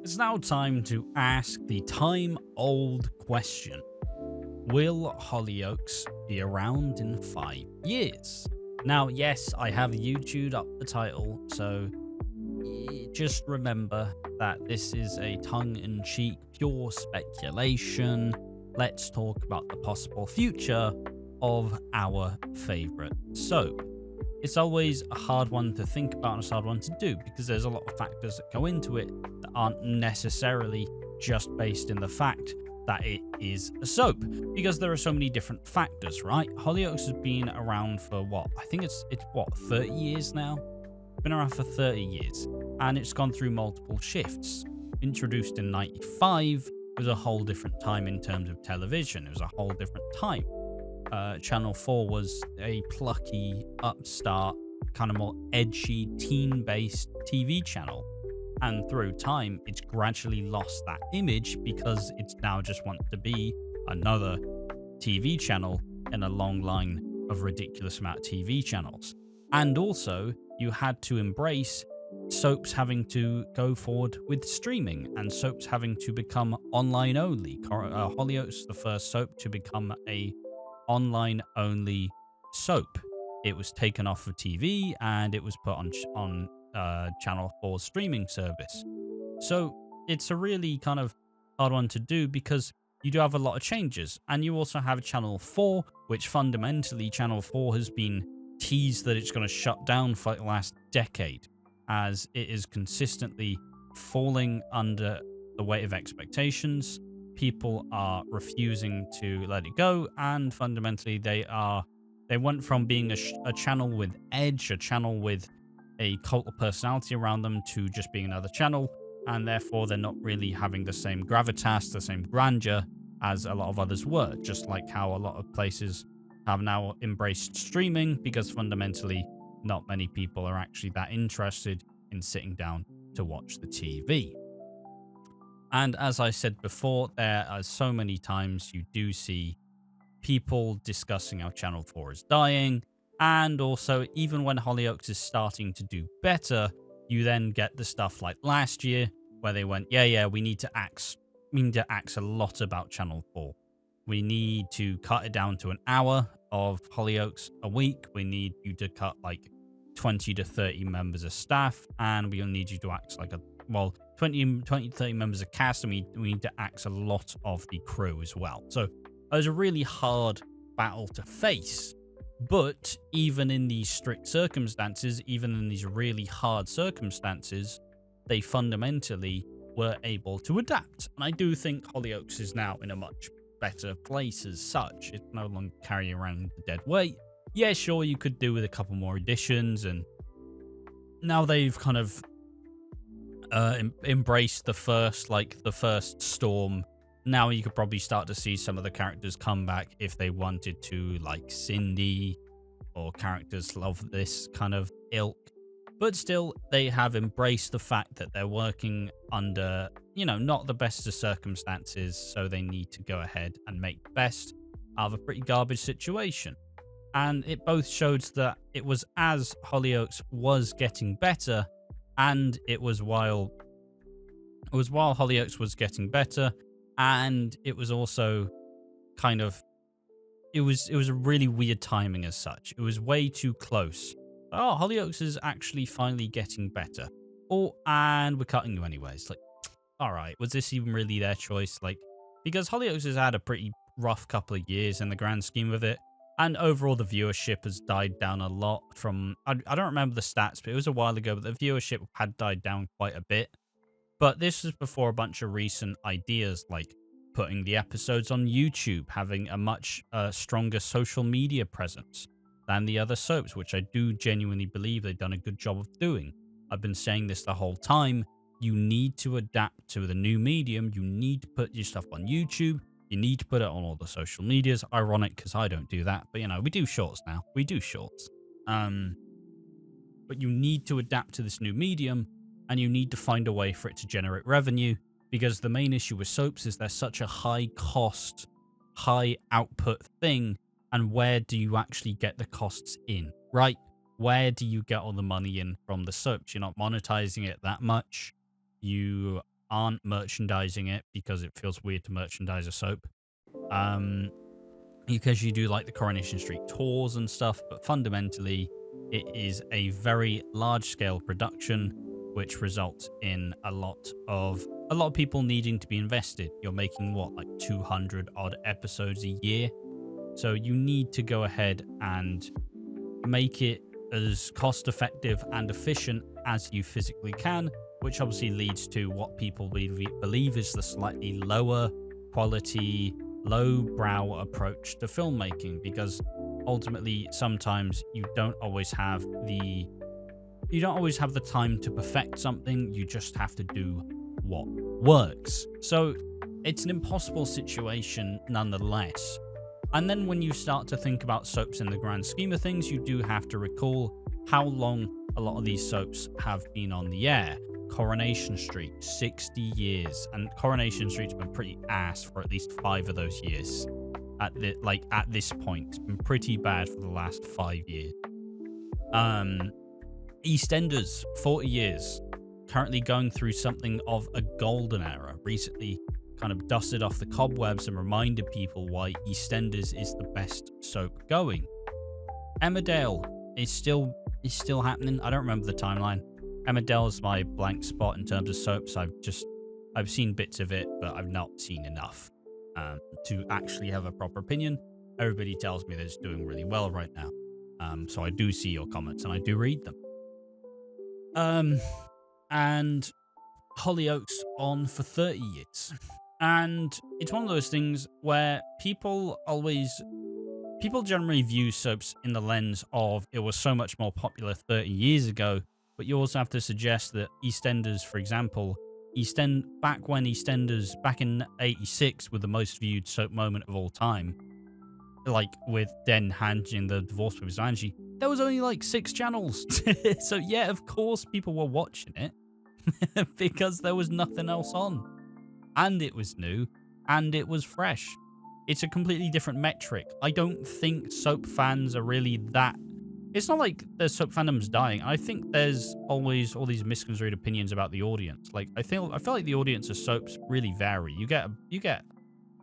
It's now time to ask the time-old question. Will Hollyoaks be around in 5 years? Now, yes, I have YouTubed up the title, so just remember that this is a tongue-in-cheek, pure speculation. Let's talk about the possible future of our favourite soap. It's always a hard one to think about and a hard one to do because there's a lot of factors that go into it that aren't necessarily just based in the fact that it is a soap, because there are so many different factors, right? Hollyoaks has been around for I think it's 30 years now? Been around for 30 years, and it's gone through multiple shifts. Introduced in 95, it was a whole different time in terms of television. It was a whole different time. Channel 4 was a plucky, upstart, kind of more edgy, teen-based TV channel. And through time, it's gradually lost that image because it's now just wants to be another TV channel in a long line of ridiculous amount of TV channels. And also, you had to embrace soaps having to go forward with streaming and soaps having to become online only. Hollyoaks, the first soap to become a online only soap. It was taken off of TV and it was put on Channel 4's streaming service. So it's a really kind of hard one to do because you do have a lot of changes, and you also have Channel 4, which fundamentally Channel 4 has been teased that it's going to shut down for the last decade, as it is consistently falling under the weight of expectations. People are refusing to let it go, and fundamentally they went from being a channel with edge, a channel with a cult of personality around them, to just being another channel, and therefore they're not really having the same gravitas, the same grandeur as a lot of others were, just like how a lot of places have now embraced streaming, because fundamentally not many people are actually that interested in sitting down to watch the TV. And as I said before, there are so many times you do see people discussing how Channel 4 is dying, and also even when Hollyoaks is starting to do better, you then get the stuff like last year where they went, we need to axe a lot about Channel 4. We need to cut it down to an hour of Hollyoaks a week. We need you to cut like 20 to 30 members of staff, and we'll need you to axe 20 to 30 members of cast, and we need to axe a lot of the crew as well. So it was a really hard battle to face. But even in these strict circumstances, even in these really hard circumstances, they fundamentally were able to adapt. And I do think Hollyoaks is now in a much better place as such. It's no longer carrying around the dead weight. Yeah, sure, you could do with a couple more additions, and now they've kind of embraced the first storm. Now you could probably start to see some of the characters come back if they wanted to, like Cindy or characters of this kind of ilk. But still, they have embraced the fact that they're working under, not the best of circumstances, so they need to go ahead and make the best out of a pretty garbage situation. And it both showed that it was as Hollyoaks was getting better, and it was while Hollyoaks was getting better, and it was also kind of, it was a really weird timing as such. It was way too close. Hollyoaks is actually finally getting better. And we're cutting you anyways. Like, all right, was this even really their choice? Like, because Hollyoaks has had a pretty rough couple of years in the grand scheme of it. And overall, the viewership has died down a lot from, I don't remember the stats, but it was a while ago, but the viewership had died down quite a bit. But this was before a bunch of recent ideas like putting the episodes on YouTube, having a much stronger social media presence than the other soaps, which I do genuinely believe they've done a good job of doing. I've been saying this the whole time. You need to adapt to the new medium. You need to put your stuff on YouTube. You need to put it on all the social medias. Ironic, because I don't do that. But, we do shorts now. We do shorts. But you need to adapt to this new medium, and you need to find a way for it to generate revenue, because the main issue with soaps is they're such a high cost, high output thing. And where do you actually get the costs in, right? Where do you get all the money in from the soaps? You're not monetizing it that much. You aren't merchandising it because it feels weird to merchandise a soap. Because you do like the Coronation Street tours and stuff, but fundamentally it is a very large-scale production, which results in a lot of people needing to be invested. You're making what, like 200 odd episodes a year, so you need to go ahead and make it as cost-effective and efficient as you physically can, which obviously leads to what people believe is the slightly lower quality, low-brow approach to filmmaking, because ultimately sometimes you don't always have the time to perfect something. You just have to do what works. So it's an impossible situation nonetheless. And then when you start to think about soaps in the grand scheme of things, you do have to recall how long a lot of these soaps have been on the air. Coronation Street, 60 years, and Coronation Street's been pretty ass for at least 5 of those years. At this point, it's been pretty bad for the last 5 years. EastEnders, 40 years, currently going through something of a golden era. Recently kind of dusted off the cobwebs and reminded people why EastEnders is the best soap going. Emmerdale is still happening. I don't remember the timeline. Emmerdale's my blank spot in terms of soaps. I've seen bits of it, but I've not seen enough to actually have a proper opinion. Everybody tells me that it's doing really well right now. So I do see your comments and I do read them. And Hollyoaks on for 30 years. And it's one of those things where people generally view soaps in the lens of it was so much more popular 30 years ago, but you also have to suggest that EastEnders, for example, back in 86 with the most viewed soap moment of all time, like with Den handing the divorce papers to Angie, there was only like 6 channels. So yeah, of course people were watching it because there was nothing else on. And it was new, and it was fresh. It's a completely different metric. I don't think soap fans are really that... It's not like the soap fandom's dying. I think there's always all these misconstrued opinions about the audience. Like, I feel like the audience of soaps really vary. You get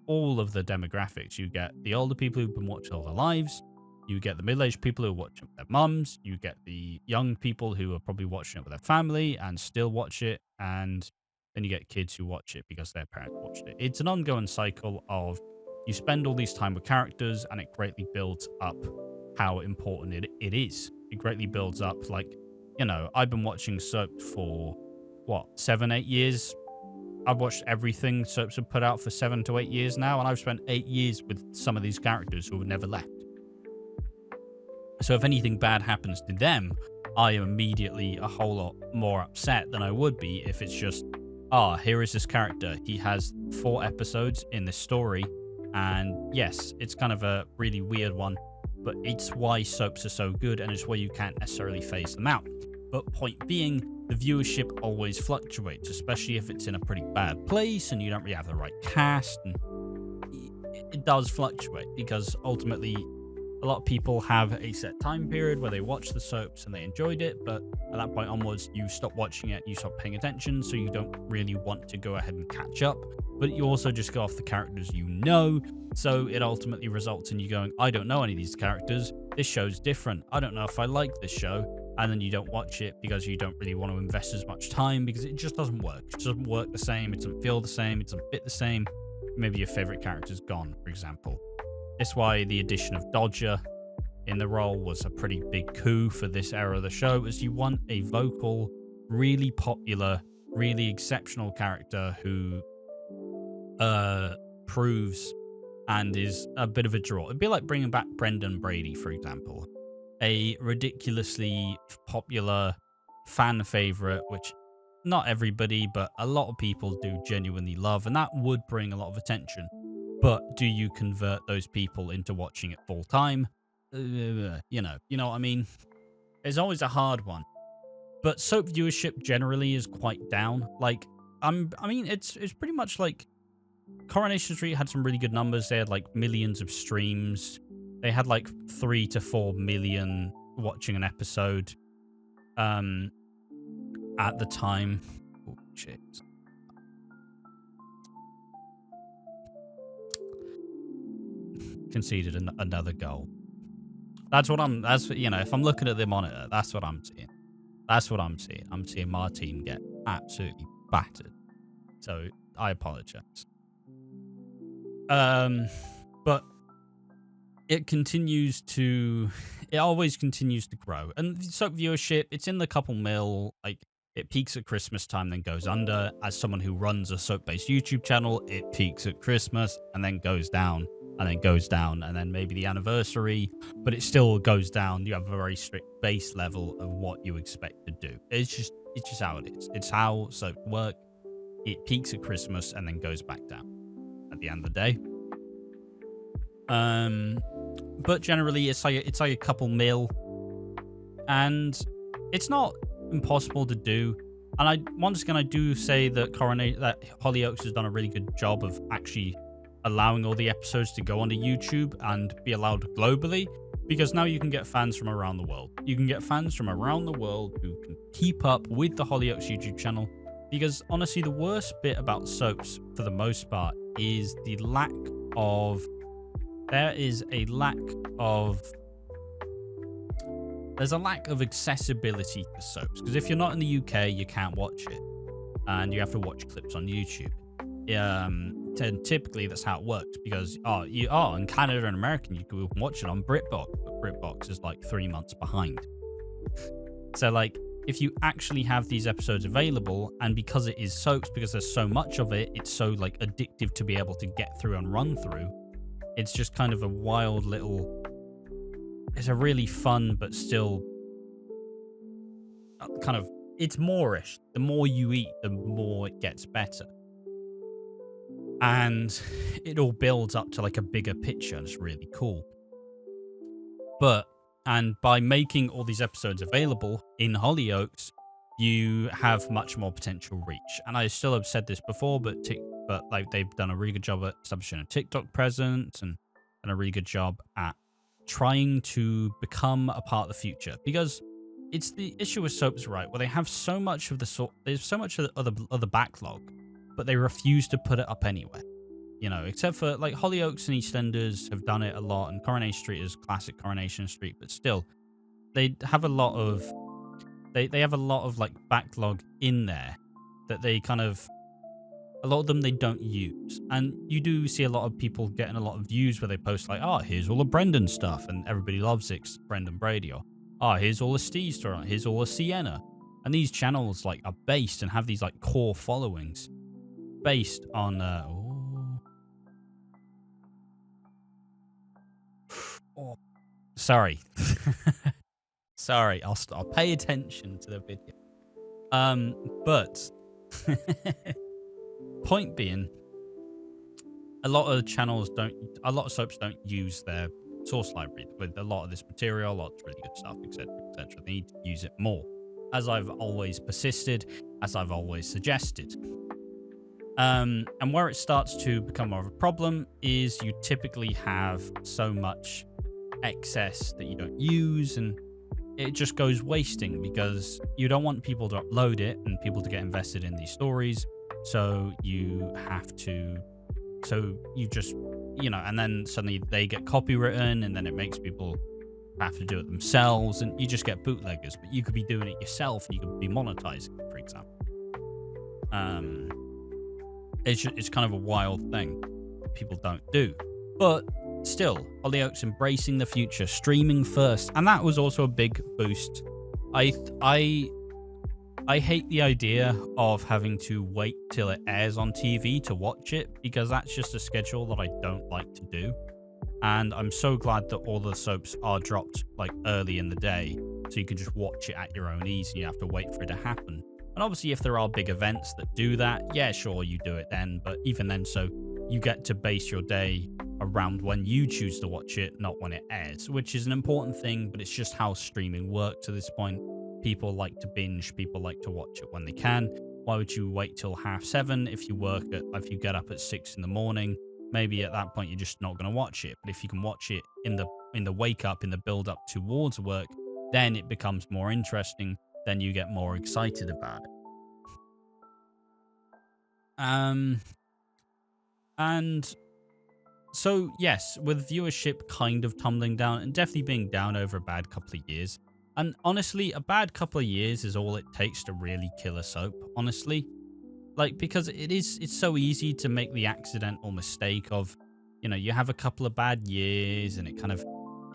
all of the demographics. You get the older people who've been watching all their lives. You get the middle-aged people who are watching with their mums. You get the young people who are probably watching it with their family and still watch it. And then you get kids who watch it because their parents watched it. It's an ongoing cycle of you spend all these time with characters and it greatly builds up how important it is. It greatly builds up, like, you know, I've been watching soap for, 7-8 years? I've watched everything soaps have put out for 7 to 8 years now, and I've spent 8 years with some of these characters who have never left. So if anything bad happens to them, I am immediately a whole lot more upset than I would be if it's just, here is this character. He has 4 episodes in this story, and yes, it's kind of a really weird one, but it's why soaps are so good, and it's why you can't necessarily phase them out. But point being, the viewership always fluctuates, especially if it's in a pretty bad place and you don't really have the right cast, and it does fluctuate because ultimately a lot of people have a set time period where they watch the soaps and they enjoyed it, but at that point onwards, you stop watching it, you stop paying attention, so you don't really want to go ahead and catch up. But you also just go off the characters you know, so it ultimately results in you going, I don't know any of these characters, this show's different, I don't know if I like this show, and then you don't watch it because you don't really want to invest as much time because it just doesn't work. It doesn't work the same, it doesn't feel the same, it doesn't fit the same. Maybe your favourite character's gone, for example. That's why the addition of Dodger in the role was a pretty big coup for this era of the show, as you want a vocal, really popular, really exceptional character who proves and is a bit of a draw. It'd be like bringing back Brendan Brady, for example. A ridiculously popular fan favourite, which not everybody, but a lot of people do genuinely love, and that would bring a lot of attention. But do you convert those people into watching it full time? You know what I mean? It's always a hard one. But soap viewership generally is quite down. Like, it's pretty much like Coronation Street had some really good numbers. They had like millions of streams. They had like 3 to 4 million watching an episode at the time. Oh, shit. conceded another goal. That's, if I'm looking at the monitor, that's what I'm seeing. I'm seeing my team get absolutely battered. So I apologize. But it always continues to grow. And soap viewership, it's in the couple mil. Like, it peaks at Christmas time, then goes under. As someone who runs a soap-based YouTube channel, it peaks at Christmas and then goes down, and then goes down, and then maybe the anniversary, but it still goes down. You have a very strict base level of what you expect to do. It's just how it is. It's how soap work. It peaks at Christmas and then goes back down at the end of the day. But generally it's like a couple mil, and it's not impossible to do. And I do say that Hollyoaks has done a really good job of actually allowing all the episodes to go onto YouTube and be allowed globally, because now you can get fans from around the world. You can get fans from around the world who can keep up with the Hollyoaks YouTube channel, because honestly, the worst bit about soaps for the most part is there's a lack of accessibility to soaps, because if you're not in the UK, you can't watch it, and you have to watch clips on YouTube. Typically that's how it works, because in Canada and America you can watch it on BritBox, but BritBox is like 3 months behind. So like, if you actually have these episodes available, and because it is soaps, because there's so much of it, it's so like addictive to be able to get through and run through. It's just kind of a wild little, it's a really fun, but still kind of, it's moreish. The more you eat, the more it gets better. And it all builds up to like a bigger picture, and it's really cool. And by making all these episodes available in Hollyoaks, you have much more potential reach. And I still have said this before, but like, they've done a really good job at establishing a TikTok presence, and a really good job at trying to become a part of the future. Because it's the issue with soaps, right, where they have so much of there's so much of the other backlog, but they refuse to put it up anywhere. You know, except for like Hollyoaks and EastEnders have done it a lot, and Coronation Street is classic Coronation Street, but still, they have a lot of like backlog in there that they kind of, a lot of them they don't use. And you do see a lot of people getting a lot of views where they post like, here's all the Brendan stuff, and everybody loves it, Brendan Brady, or here's all the Steve story, here's all the Sienna. And these channels like are based and have these like core followings based on sorry. Sorry, I'll pay attention to the video. But point being, a lot of soaps don't use their source library with a lot of this material, a lot of really good stuff, etc., etc. They need to use it more, as I've always persisted, as I've always suggested. And where it starts to become more of a problem is you typically have so much excess that you don't use, and it just goes wasting, because you don't want people to upload it and people to get invested in these stories. So you just, and then suddenly they get copywritten, and then it makes people have to do it themselves, and you just get bootleggers. But you could be doing it yourself, and you could be monetizing it, for example. It's kind of a wild thing people don't do. But still, Hollyoaks embracing the future, streaming first, and that was also a big boost. I hate the idea of having to wait till it airs on TV to watch it, because that's just a schedule that I don't like to do. And I'm so glad that all the soaps are dropped like early in the day, so you can just watch it at your own ease, and you have to wait for it to happen. And obviously, if there are big events that do that, yeah, sure, you do it then. But even then, so you get to base your day around when you choose to watch it, not when it airs, which is an important thing, but it's just how streaming works at this point. People like to binge, people like to watch it when they can. Why would you wait till 7:30 if you get up at 6 in the morning? Maybe at that point you're just not going to watch it. But if you can watch it in the wake up, in the build up towards work, then it becomes more interesting. Then you get more excited about it. And So yes, with viewership kind of tumbling down and definitely being down over a bad couple of years. And honestly, a bad couple of years is all it takes to really kill a soap, honestly. Like, because it's so easy to make the accidental mistake of, you have a couple of bad years and it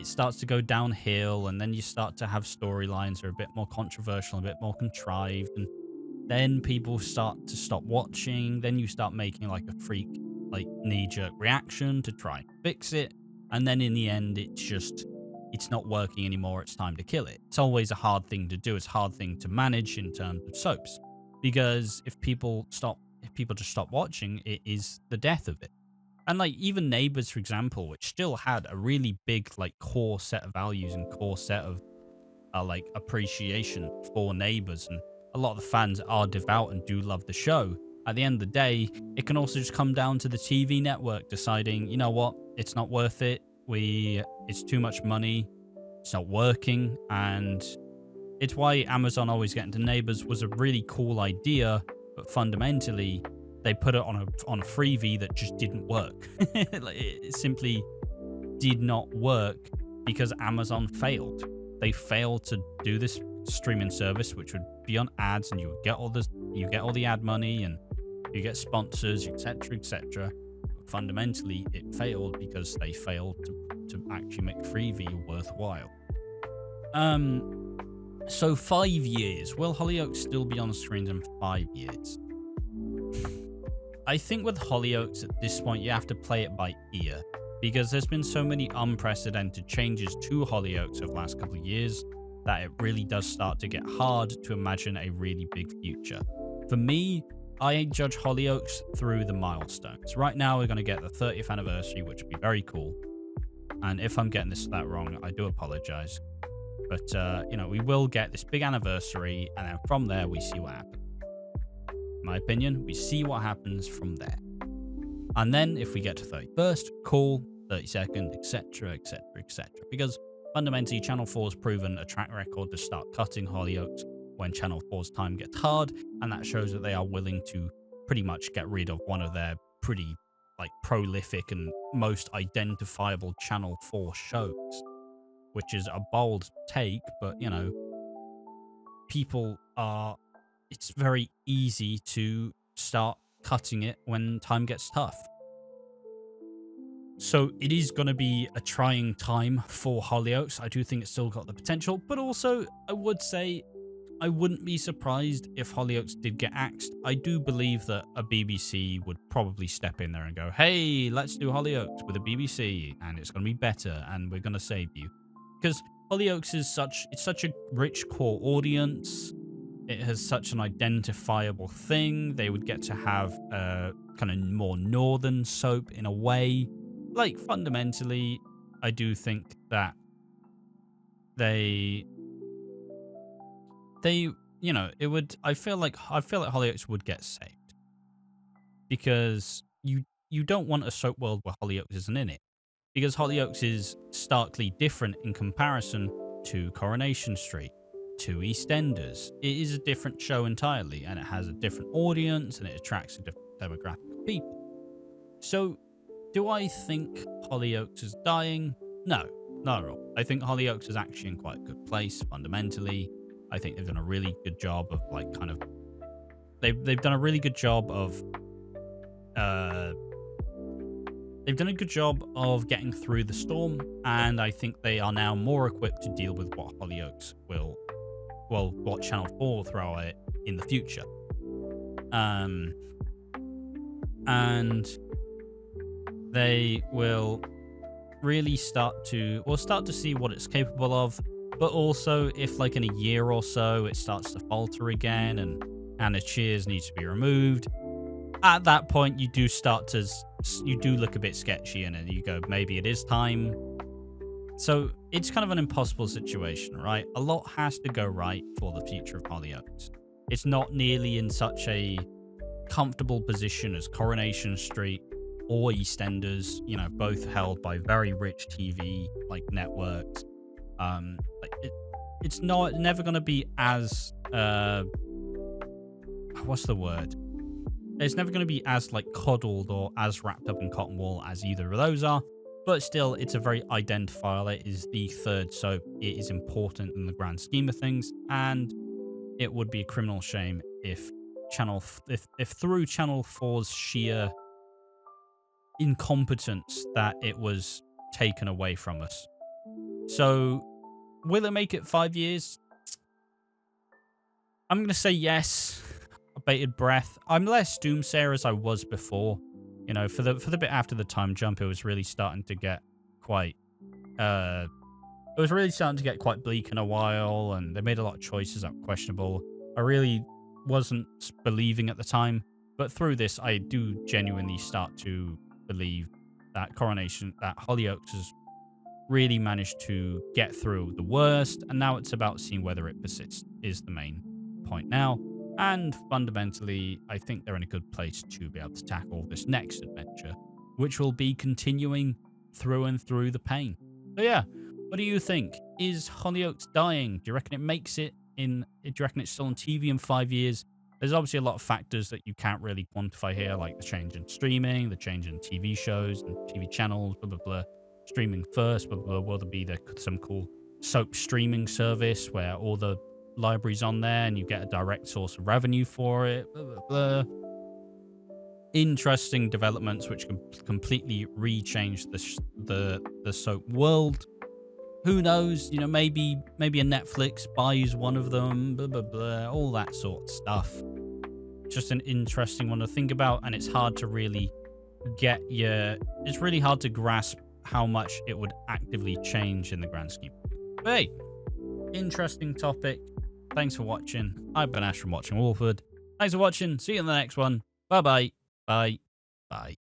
starts to go downhill, and then you start to have storylines that are a bit more controversial, a bit more contrived, and then people start to stop watching. Then you start making like a freak, like knee-jerk reaction to try and fix it. And then in the end, it's not working anymore. It's time to kill it. It's always a hard thing to do. It's a hard thing to manage in terms of soaps. Because if people just stop watching, it is the death of it. And like even Neighbours, for example, which still had a really big like core set of values and core set of like appreciation for Neighbours, and a lot of the fans are devout and do love the show. At the end of the day, it can also just come down to the TV network deciding, you know what, it's not worth it. It's too much money. It's not working, and it's why Amazon always getting to Neighbours was a really cool idea, but fundamentally, they put it on a freebie that just didn't work. It simply did not work because Amazon failed. They failed to do this streaming service, which would be on ads, and you get all the ad money, and you get sponsors, etc., etc. But fundamentally, it failed because they failed to actually make freebie worthwhile. So 5 years. Will Hollyoaks still be on screens in 5 years? I think with Hollyoaks at this point, you have to play it by ear, because there's been so many unprecedented changes to Hollyoaks over the last couple of years that it really does start to get hard to imagine a really big future. For me, I judge Hollyoaks through the milestones. Right now, we're going to get the 30th anniversary, which would be very cool. And if I'm getting that wrong, I do apologize. But, we will get this big anniversary, and then from there, we see what happens. In my opinion, we see what happens from there. And then if we get to 31st, cool, 32nd, etc., etc., etc. Because fundamentally, Channel 4 has proven a track record to start cutting Hollyoaks when Channel 4's time gets hard, and that shows that they are willing to pretty much get rid of one of their pretty prolific and most identifiable Channel 4 shows, which is a bold take, but it's very easy to start cutting it when time gets tough. So it is going to be a trying time for Hollyoaks. I do think it's still got the potential, but also I would say I wouldn't be surprised if Hollyoaks did get axed. I do believe that a BBC would probably step in there and go, hey, let's do Hollyoaks with a BBC, and it's going to be better, and we're going to save you. Because Hollyoaks is such a rich core audience. It has such an identifiable thing. They would get to have a kind of more northern soap in a way. Like, fundamentally, I do think that it would. I feel like Hollyoaks would get saved, because you don't want a soap world where Hollyoaks isn't in it, because Hollyoaks is starkly different in comparison to Coronation Street, to EastEnders. It is a different show entirely, and it has a different audience, and it attracts a different demographic of people. So, do I think Hollyoaks is dying? No, not at all. I think Hollyoaks is actually in quite a good place fundamentally. I think they've done a really good job of they've done a really good job of getting through the storm, and I think they are now more equipped to deal with what Hollyoaks what Channel 4 will throw at it in the future. And they will really start to see what it's capable of, but also if in a year or so it starts to falter again and Anna Cheers needs to be removed, at that point you do look a bit sketchy, and then you go, maybe it is time. So it's kind of an impossible situation, right? A lot has to go right for the future of Hollyoaks. It's not nearly in such a comfortable position as Coronation Street or EastEnders, both held by very rich TV networks. It's never going to be as what's the word? It's never going to be as like coddled or as wrapped up in cotton wool as either of those are. But still, it's a very identifier. It is the third soap. It is important in the grand scheme of things, and it would be a criminal shame if through Channel 4's sheer incompetence that it was taken away from us. So, will it make it 5 years? I'm going to say yes. A bated breath. I'm less doomsayer as I was before. You know, for the bit after the time jump, it was really starting to get quite bleak in a while, and they made a lot of choices that were questionable. I really wasn't believing at the time, but through this, I do genuinely start to believe that Hollyoaks has really managed to get through the worst, and now it's about seeing whether it persists is the main point now. And fundamentally, I think they're in a good place to be able to tackle this next adventure, which will be continuing through and through the pain. So yeah, what do you think? Is Hollyoaks dying? Do you reckon it makes it in? Do you reckon it's still on TV in 5 years? There's obviously a lot of factors that you can't really quantify here, like the change in streaming, the change in TV shows and TV channels, blah, blah, blah. Streaming first, blah, blah, blah. Will there be some cool soap streaming service where all the libraries on there and you get a direct source of revenue for it, blah, blah, blah. Interesting developments which can completely re-change the soap world. Who knows? You know, maybe a Netflix buys one of them, blah blah blah, all that sort of stuff. Just an interesting one to think about, and it's hard to really it's really hard to grasp how much it would actively change in the grand scheme. But hey, interesting topic. Thanks for watching. I've been Ash from Watching Walford. Thanks for watching. See you in the next one. Bye-bye. Bye. Bye.